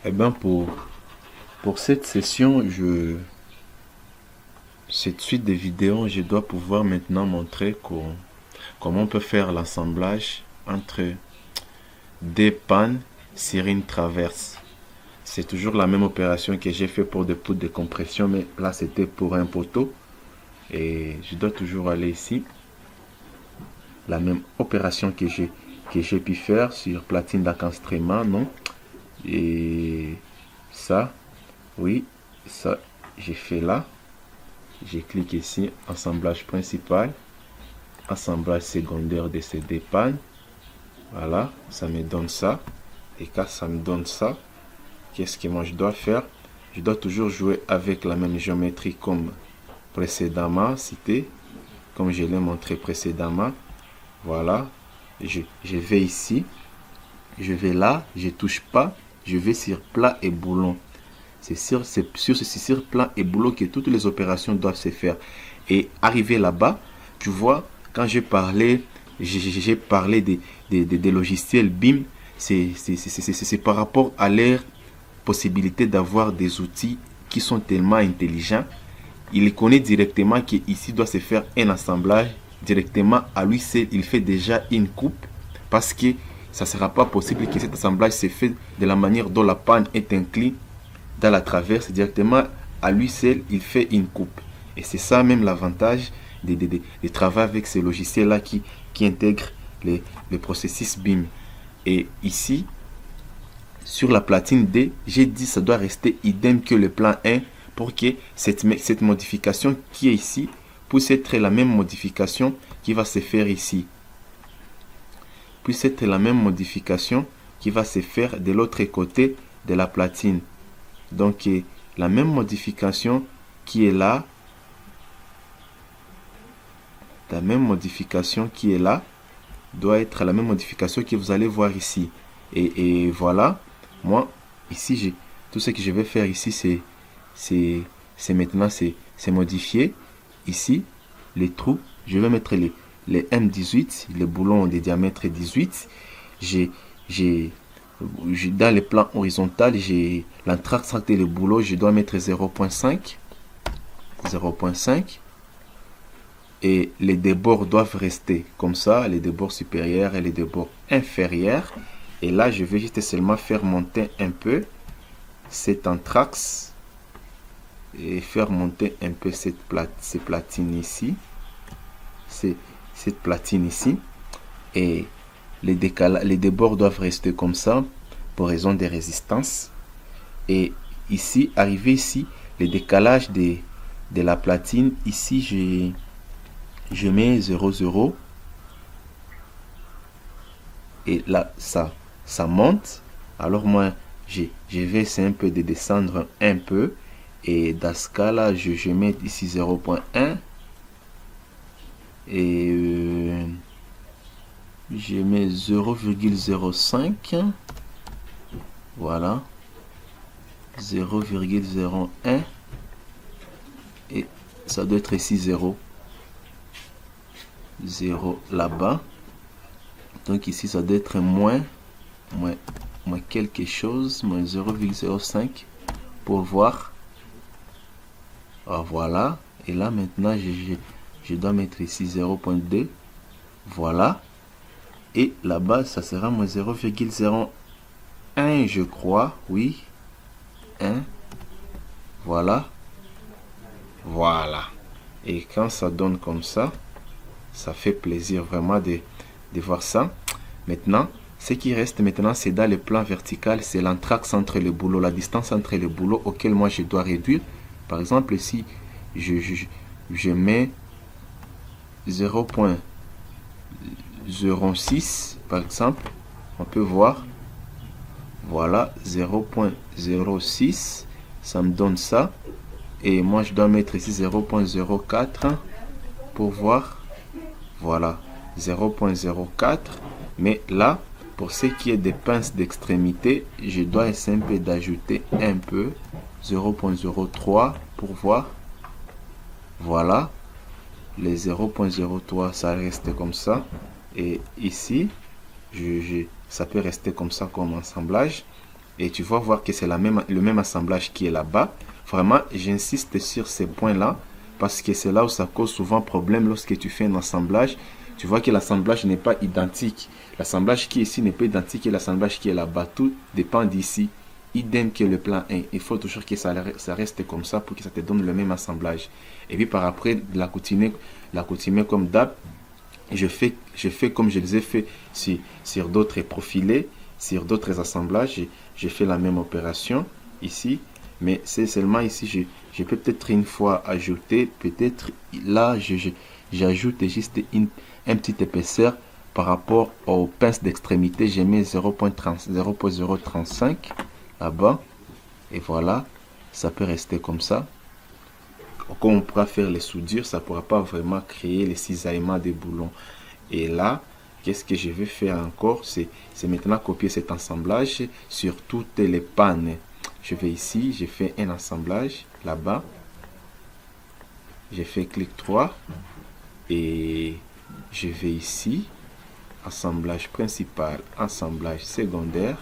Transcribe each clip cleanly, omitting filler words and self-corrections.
Eh bien, pour cette session, cette suite de vidéos, je dois pouvoir maintenant montrer comment on peut faire l'assemblage entre des pannes sur une traverse. C'est toujours la même opération que j'ai fait pour des poutres de compression, mais là c'était pour un poteau. Et je dois toujours aller ici. La même opération que j'ai pu faire sur platine d'encastrement, non? Et ça, oui, ça, j'ai fait là. Je clique ici, assemblage principal, assemblage secondaire de ces deux pannes. Voilà, ça me donne ça. Et quand ça me donne ça, qu'est-ce que moi je dois faire? Je dois toujours jouer avec la même géométrie comme précédemment cité, comme je l'ai montré précédemment. Voilà, je vais ici, je vais là, je touche pas, je vais sur plat et boulon. C'est sur plat et boulot que toutes les opérations doivent se faire. Et arrivé là-bas, tu vois, quand j'ai parlé des logiciels BIM, c'est par rapport à leur possibilité d'avoir des outils qui sont tellement intelligents. Il connaît directement qu'ici doit se faire un assemblage directement à lui seul. Il fait déjà une coupe parce que ça ne sera pas possible que cet assemblage se fait de la manière dont la panne est inclinée dans la traverse. Directement à lui seul, il fait une coupe. Et c'est ça même l'avantage de travailler avec ces logiciels-là qui intègrent les processus BIM. Et ici, sur la platine D, j'ai dit ça doit rester idem que le plan 1 pour que cette modification qui est ici puisse être la même modification qui va se faire ici. Puisse être la même modification qui va se faire de l'autre côté de la platine. Donc, la même modification qui est là, la même modification qui est là, doit être la même modification que vous allez voir ici. Et voilà, moi, ici, tout ce que je vais faire ici, c'est maintenant, c'est modifier. Ici, les trous, je vais mettre les M18, les boulons de diamètre 18. Dans le plan horizontal, j'ai l'anthrax et le boulot, je dois mettre 0.5. 0.5. Et les débords doivent rester comme ça, les débords supérieurs et les débords inférieurs. Et là, je vais juste seulement faire monter un peu cet anthrax et faire monter un peu ces platines ici. Cette platine ici. Et les débords doivent rester comme ça pour raison de résistance. Et ici, arrivé ici, le décalage de la platine, ici, je mets 0,0 et là ça monte. Alors moi je vais essayer un peu de descendre un peu, et dans ce cas là je mets ici 0.1 et je mets 0,05. Voilà, 0,01 et ça doit être ici 0 là-bas. Donc ici ça doit être moins quelque chose, moins 0,05 pour voir. Ah, voilà, et là maintenant je dois mettre ici 0.2. Voilà, et là-bas ça sera moins 0,01, je crois, oui, 1. Voilà, et quand ça donne comme ça fait plaisir vraiment de voir ça. Maintenant, ce qui reste maintenant, c'est dans le plan vertical, c'est l'anthrax entre les boulots, la distance entre les boulots auquel moi je dois réduire. Par exemple, si je mets 0.06 par exemple, on peut voir, voilà, 0.06, ça me donne ça. Et moi je dois mettre ici 0.04 pour voir. Voilà, 0.04. Mais là, pour ce qui est des pinces d'extrémité, je dois essayer un peu d'ajouter un peu 0.03 pour voir. Voilà, les 0.03 ça reste comme ça. Et ici, ça peut rester comme ça comme assemblage. Et tu vas voir que c'est le même assemblage qui est là-bas. Vraiment, j'insiste sur ces points-là parce que c'est là où ça cause souvent problème lorsque tu fais un assemblage. Tu vois que l'assemblage n'est pas identique. L'assemblage qui est ici n'est pas identique et l'assemblage qui est là-bas. Tout dépend d'ici. Idem que le plan 1. Il faut toujours que ça reste comme ça pour que ça te donne le même assemblage. Et puis par après, l'accoutumée comme d'hab, je fais comme je les ai fait sur d'autres profilés, sur d'autres assemblages. Je fais la même opération ici. Mais c'est seulement ici, je peux peut-être une fois ajouter, peut-être là, j'ajoute juste un petit épaisseur par rapport aux pinces d'extrémité. J'ai mis 0.035 là-bas. Et voilà, ça peut rester comme ça. Quand on pourra faire les soudures, ça ne pourra pas vraiment créer les cisaillements des boulons. Et là, qu'est-ce que je vais faire encore? C'est maintenant copier cet assemblage sur toutes les pannes. Je vais ici, j'ai fait un assemblage là-bas. J'ai fait clic droit et je vais ici, assemblage principal, assemblage secondaire.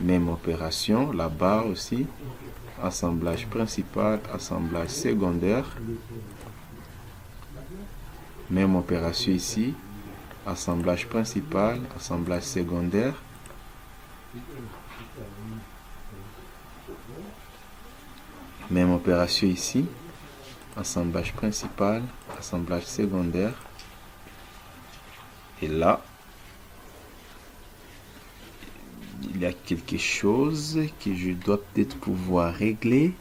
Même opération là-bas aussi, assemblage principal, assemblage secondaire. Même opération ici, assemblage principal, assemblage secondaire. Même opération ici, assemblage principal, assemblage secondaire. Et là, il y a quelque chose que je dois peut-être pouvoir régler.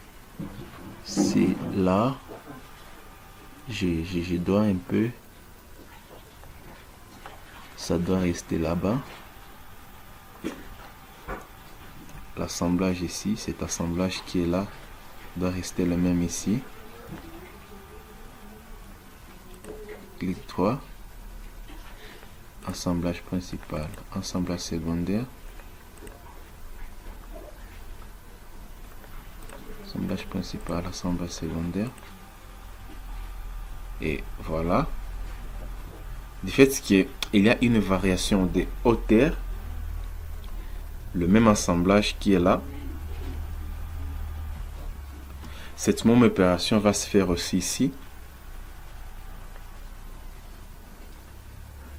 C'est là, je dois un peu, ça doit rester là-bas. L'assemblage ici, cet assemblage qui est là, doit rester le même ici. Clic droit, assemblage principal, assemblage secondaire, assemblage principal, assemblage secondaire. Et voilà. Du fait qu'il y a une variation de hauteur, le même assemblage qui est là, cette même opération va se faire aussi ici.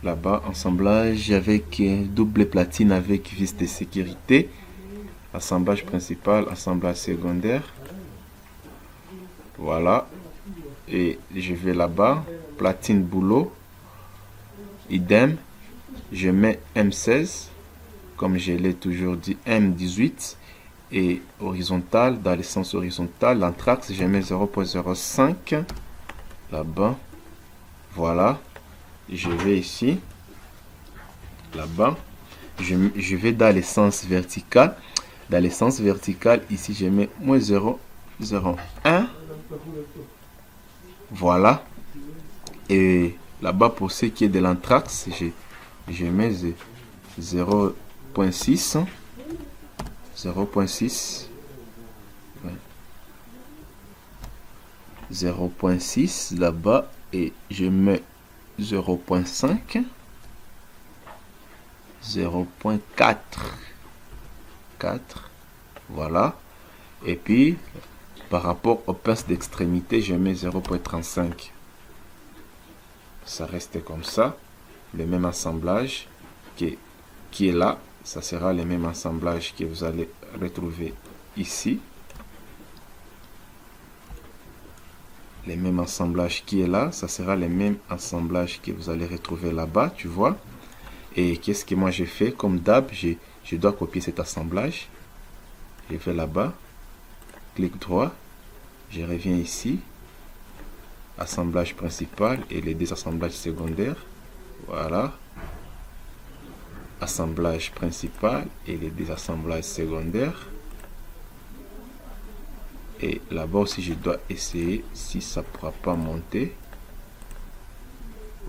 Là-bas, assemblage avec double platine avec vis de sécurité. Assemblage principal, assemblage secondaire. Voilà. Et je vais là-bas, platine boulot. Idem. Je mets M16. Comme je l'ai toujours dit, M18. Et horizontal, dans le sens horizontal, l'anthrax, je mets 0.05 là-bas. Voilà. Je vais ici, là-bas. Je vais dans le sens vertical. Dans le sens vertical, ici, je mets moins 0.01. Voilà. Et là-bas, pour ce qui est de l'anthrax, je mets 0.6. 0.6 0.6 là-bas et je mets 0.5 0.4 voilà. Et puis par rapport aux pinces d'extrémité, je mets 0.35. Ça reste comme ça, le même assemblage qui est là. Ça sera le même assemblage que vous allez retrouver ici. Le même assemblage qui est là, ça sera le même assemblage que vous allez retrouver là-bas, tu vois. Et qu'est-ce que moi j'ai fait? Comme d'hab, je dois copier cet assemblage. Je vais là-bas, clic droit, je reviens ici, assemblage principal et les deux assemblages secondaires. Voilà. Assemblage principal et les désassemblages secondaires. Et là-bas aussi, je dois essayer si ça ne pourra pas monter.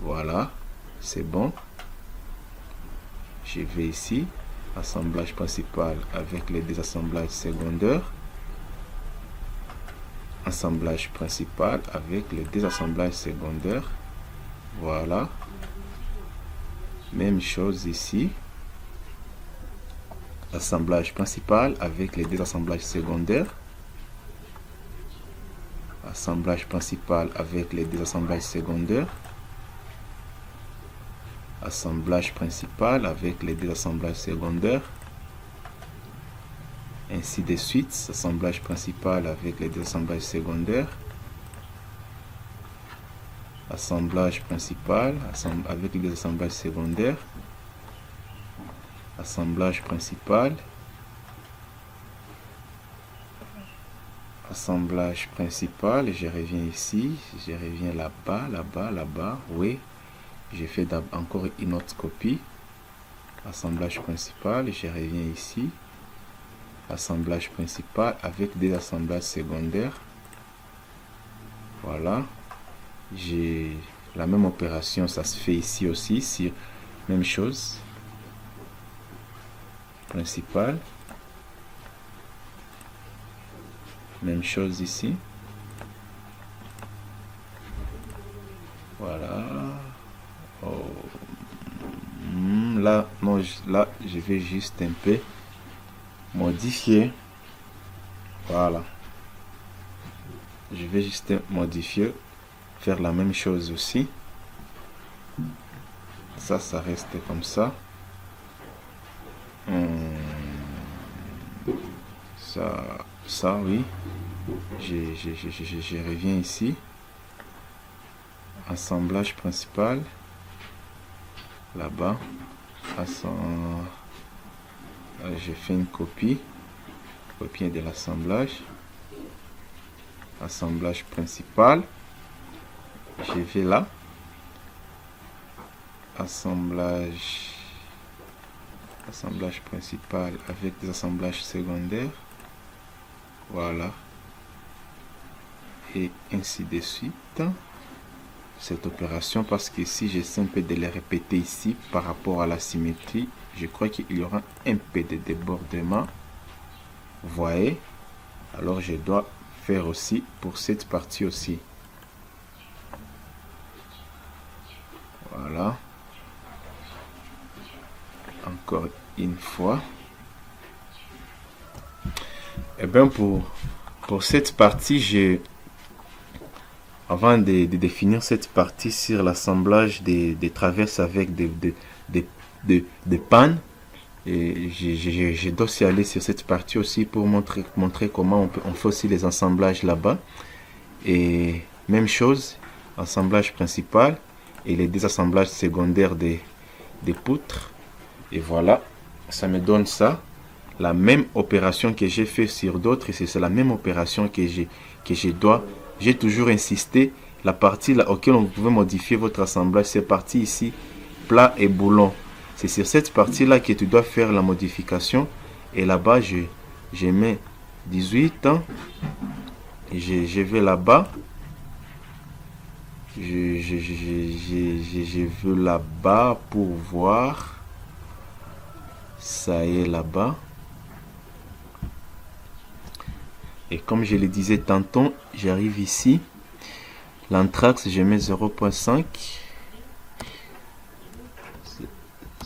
Voilà, c'est bon. Je vais ici, assemblage principal avec les désassemblages secondaires. Assemblage principal avec les désassemblages secondaires. Voilà. Même chose ici. assemblage principal avec les deux assemblages secondaires. Assemblage principal avec les deux assemblages secondaires. Assemblage principal avec les deux assemblages secondaires. Ainsi de suite, assemblage principal avec les deux assemblages secondaires. Assemblage principal avec les deux assemblages secondaires. Assemblage principal. Assemblage principal, et je reviens ici, je reviens là-bas, là-bas, là-bas, oui, j'ai fait encore une autre copie, assemblage principal, et je reviens ici, assemblage principal avec des assemblages secondaires, voilà, j'ai la même opération, ça se fait ici aussi, sur même chose, principal. Même chose ici. Voilà. Oh. Là, non, là, je vais juste un peu modifier. Voilà. Je vais juste modifier. Faire la même chose aussi. Ça reste comme ça. Ça, oui. Je reviens ici. Assemblage principal. Là-bas. J'ai fait une copie. Copie de l'assemblage. Assemblage principal. Je vais là. Assemblage principal avec des assemblages secondaires. Voilà. Et ainsi de suite. Cette opération, parce que si j'essaie un peu de les répéter ici par rapport à la symétrie, je crois qu'il y aura un peu de débordement. Vous voyez? Alors je dois faire aussi pour cette partie aussi. Voilà. Encore une fois. Et bien pour cette partie, avant de définir cette partie sur l'assemblage des traverses avec des pannes, et je dois aussi aller sur cette partie aussi pour montrer comment on fait aussi les assemblages là-bas. Et même chose, assemblage principal et les deux assemblages secondaires des poutres. Et voilà, ça me donne ça. La même opération que j'ai fait sur d'autres, c'est la même opération que j'ai toujours insisté. La partie là auquel on pouvait modifier votre assemblage, c'est partie ici, plat et boulon. C'est sur cette partie là que tu dois faire la modification. Et là-bas, je mets 18 ans. Et je vais là-bas. Je veux là-bas pour voir. Ça y est là-bas. Et comme je le disais tantôt, j'arrive ici. L'anthrax, je mets 0.5.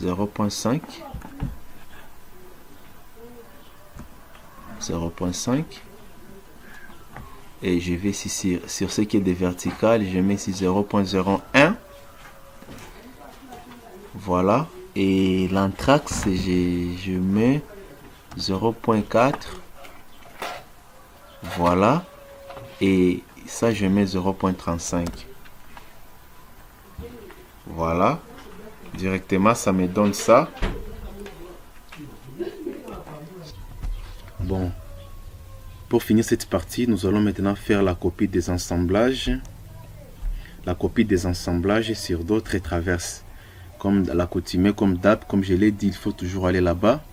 0.5. 0.5. Et je vais ici sur ce qui est des verticales, je mets ici 0.01. Voilà. Et l'anthrax, je mets 0.4. Voilà. Et ça, je mets 0.35. Voilà. Directement, ça me donne ça. Bon. Pour finir cette partie, nous allons maintenant faire la copie des assemblages. La copie des assemblages sur d'autres traverses. Comme l'accoutumée, comme d'hab, comme je l'ai dit, il faut toujours aller là-bas.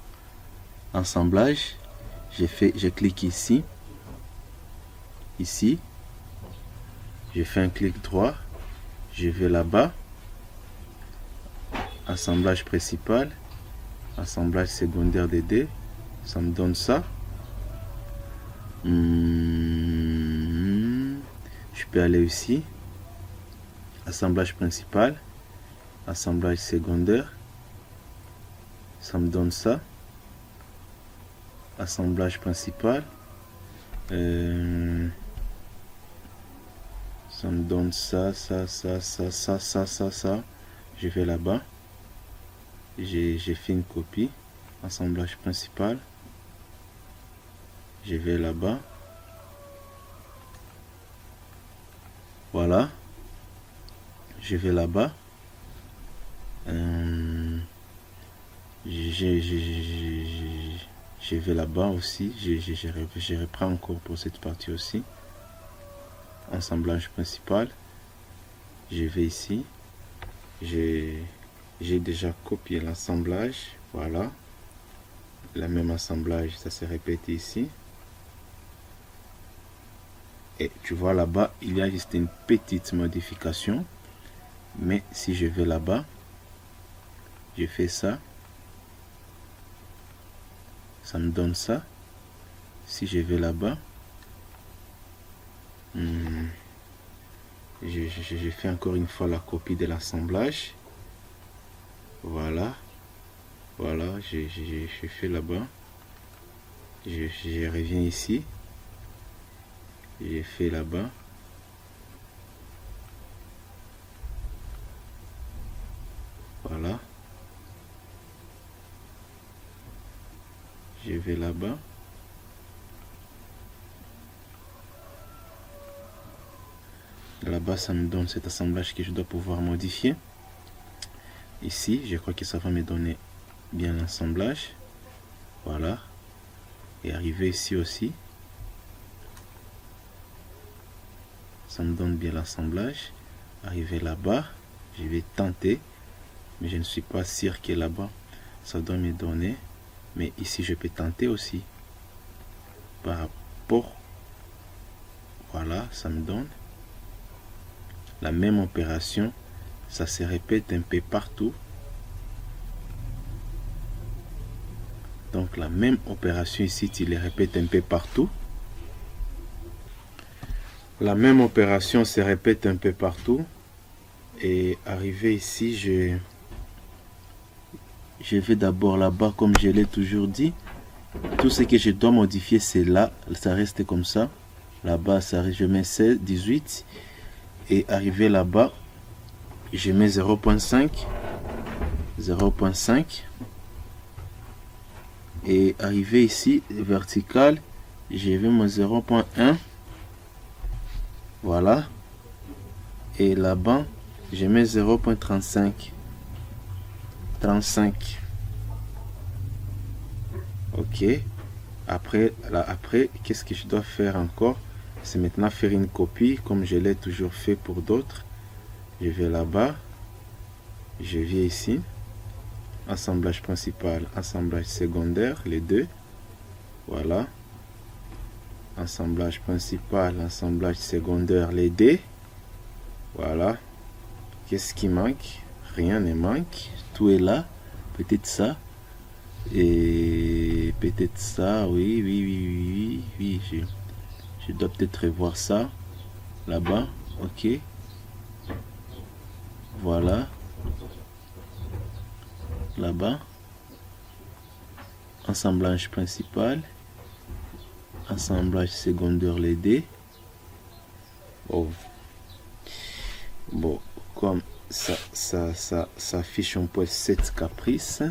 Assemblage. Je clique ici. Ici. Je fais un clic droit. Je vais là-bas. Assemblage principal. Assemblage secondaire des dés. Ça me donne ça. Je peux aller ici. Assemblage principal. Assemblage secondaire. Ça me donne ça. assemblage principal. Ça me donne ça. Je vais là-bas. J'ai fait une copie. Assemblage principal. Je vais là-bas. Voilà. Je vais là-bas. Je vais là-bas aussi. Je reprends encore pour cette partie aussi. Assemblage principal. Je vais ici. J'ai déjà copié l'assemblage. Voilà. Le même assemblage, ça se répète ici. Et tu vois là-bas, il y a juste une petite modification. Mais si je vais là-bas, je fais ça. Ça me donne ça. Si je vais là-bas, je fais encore une fois la copie de l'assemblage. Voilà. Voilà, je fais là-bas. Je reviens ici. J'ai fait là-bas. Voilà. Je vais là-bas. Là-bas, ça me donne cet assemblage que je dois pouvoir modifier. Ici, je crois que ça va me donner bien l'assemblage. Voilà. Et arriver ici aussi. Ça me donne bien l'assemblage. Arriver là-bas, je vais tenter. Mais je ne suis pas sûr que là-bas, ça doit me donner. Mais ici, je peux tenter aussi. Par rapport. Voilà, ça me donne. La même opération, ça se répète un peu partout. Donc la même opération ici, tu les répètes un peu partout. La même opération se répète un peu partout. Et arrivé ici, je vais d'abord là-bas, comme je l'ai toujours dit. Tout ce que je dois modifier, c'est là. Ça reste comme ça. Là-bas, je mets 16, 18. Et arrivé là-bas, je mets 0.5. 0.5. Et arrivé ici, vertical, je vais mon 0.1. Voilà. Et là-bas, je mets 0.35. 35. Ok. Après, qu'est-ce que je dois faire encore? C'est maintenant faire une copie, comme je l'ai toujours fait pour d'autres. Je vais là-bas. Je viens ici. Assemblage principal, assemblage secondaire, les deux. Voilà. Assemblage principal, assemblage secondaire, les deux. Voilà. Qu'est-ce qui manque? Rien ne manque. Tout est là. Peut-être ça. Et peut-être ça. Oui. Je dois peut-être revoir ça. Là-bas. Ok. Voilà. Là-bas. Assemblage principal. Assemblage secondaire, les deux. Oh. Bon, comme ça affiche un peu cette caprice,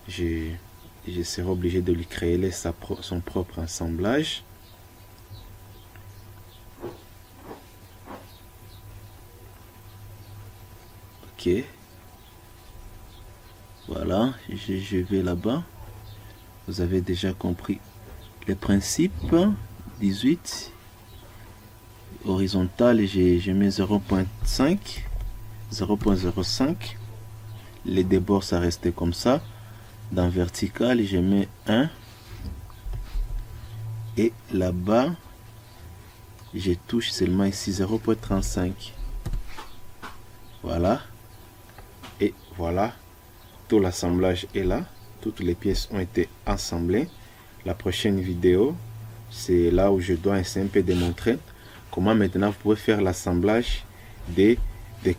je serai obligé de lui créer son propre assemblage. Ok. Voilà, je vais là-bas. Vous avez déjà compris le principe. 18. Horizontal, je mets 0.5. 0.05. Les débords, ça restait comme ça. Dans vertical, je mets 1. Et là-bas, je touche seulement ici 0.35. Voilà. Et voilà. Tout l'assemblage est là. Toutes les pièces ont été assemblées. La prochaine vidéo, c'est là où je dois essayer un peu démontrer comment maintenant vous pouvez faire l'assemblage des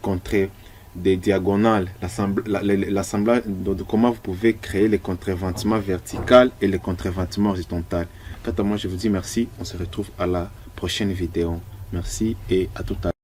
contrées. des diagonales, l'assemblage de comment vous pouvez créer les contrevêtements verticaux et les contrevêtements horizontaux. Quant à moi, je vous dis merci. On se retrouve à la prochaine vidéo. Merci et à tout à l'heure.